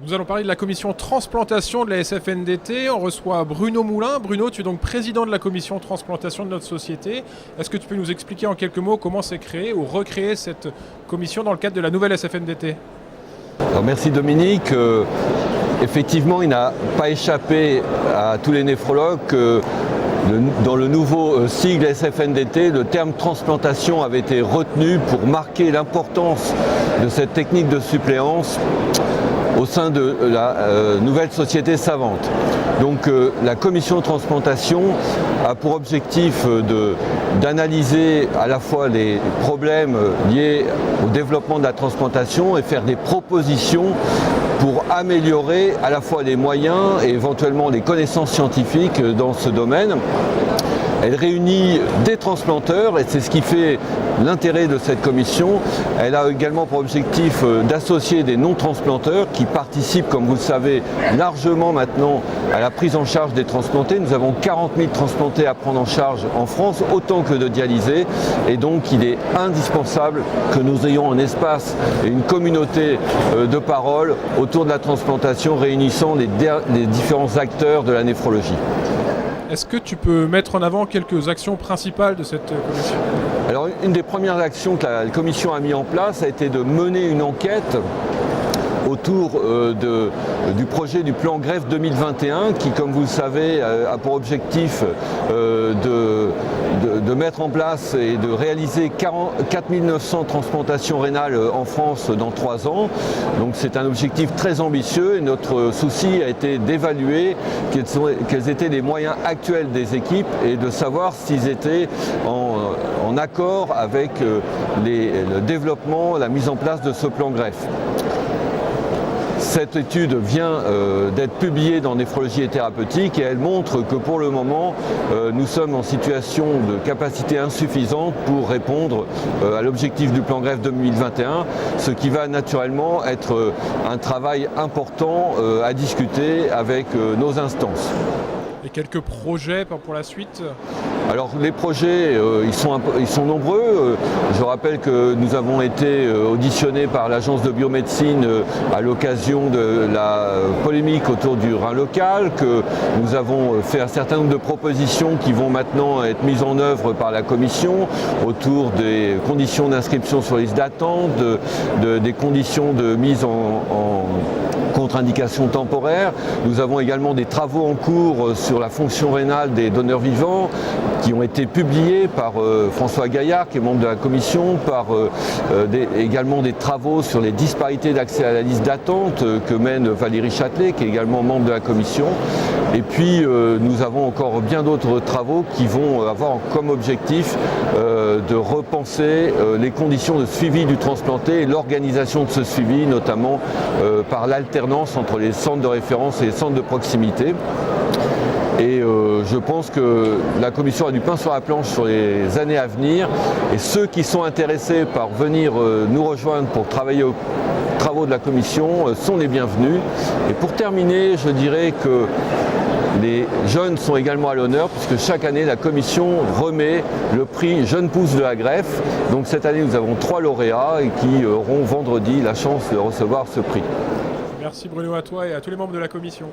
Nous allons parler de la commission transplantation de la SFNDT. On reçoit Bruno Moulin. Bruno, tu es donc président de la commission transplantation de notre société. Est-ce que tu peux nous expliquer en quelques mots comment s'est créée ou recréée cette commission dans le cadre de la nouvelle SFNDT? Alors, merci Dominique. Effectivement, il n'a pas échappé à tous les néphrologues que dans le nouveau sigle SFNDT, le terme transplantation avait été retenu pour marquer l'importance de cette technique de suppléance au sein de la nouvelle société savante. Donc la commission de transplantation a pour objectif d'analyser à la fois les problèmes liés au développement de la transplantation et faire des propositions pour améliorer à la fois les moyens et éventuellement les connaissances scientifiques dans ce domaine. Elle réunit des transplanteurs et c'est ce qui fait l'intérêt de cette commission. Elle a également pour objectif d'associer des non-transplanteurs qui participent, comme vous le savez, largement maintenant à la prise en charge des transplantés. Nous avons 40 000 transplantés à prendre en charge en France, autant que de dialysés. Et donc il est indispensable que nous ayons un espace et une communauté de parole autour de la transplantation réunissant les différents acteurs de la néphrologie. Est-ce que tu peux mettre en avant quelques actions principales de cette commission? Alors, une des premières actions que la commission a mis en place a été de mener une enquête autour du projet du plan greffe 2021 qui, comme vous le savez, a pour objectif de mettre en place et de réaliser 4 900 transplantations rénales en France dans 3 ans. Donc c'est un objectif très ambitieux et notre souci a été d'évaluer quels étaient les moyens actuels des équipes et de savoir s'ils étaient en accord avec le développement, la mise en place de ce plan greffe. Cette étude vient d'être publiée dans Néphrologie et Thérapeutique et elle montre que pour le moment, nous sommes en situation de capacité insuffisante pour répondre à l'objectif du plan greffe 2021, ce qui va naturellement être un travail important à discuter avec nos instances. Et quelques projets pour la suite? Alors les projets, ils sont nombreux. Je rappelle que nous avons été auditionnés par l'agence de biomédecine à l'occasion de la polémique autour du rein local, que nous avons fait un certain nombre de propositions qui vont maintenant être mises en œuvre par la commission autour des conditions d'inscription sur liste d'attente, des conditions de mise en contre-indication temporaire. Nous avons également des travaux en cours sur la fonction rénale des donneurs vivants qui ont été publiés par François Gaillard, qui est membre de la commission, également des travaux sur les disparités d'accès à la liste d'attente que mène Valérie Châtelet, qui est également membre de la commission. Et puis nous avons encore bien d'autres travaux qui vont avoir comme objectif de repenser les conditions de suivi du transplanté et l'organisation de ce suivi, notamment par l'alternance entre les centres de référence et les centres de proximité. Et je pense que la commission a du pain sur la planche sur les années à venir. Et ceux qui sont intéressés par venir nous rejoindre pour travailler aux travaux de la commission sont les bienvenus. Et pour terminer, je dirais que les jeunes sont également à l'honneur puisque chaque année la commission remet le prix Jeune Pousse de la greffe. Donc cette année nous avons 3 lauréats et qui auront vendredi la chance de recevoir ce prix. Merci Bruno à toi et à tous les membres de la commission.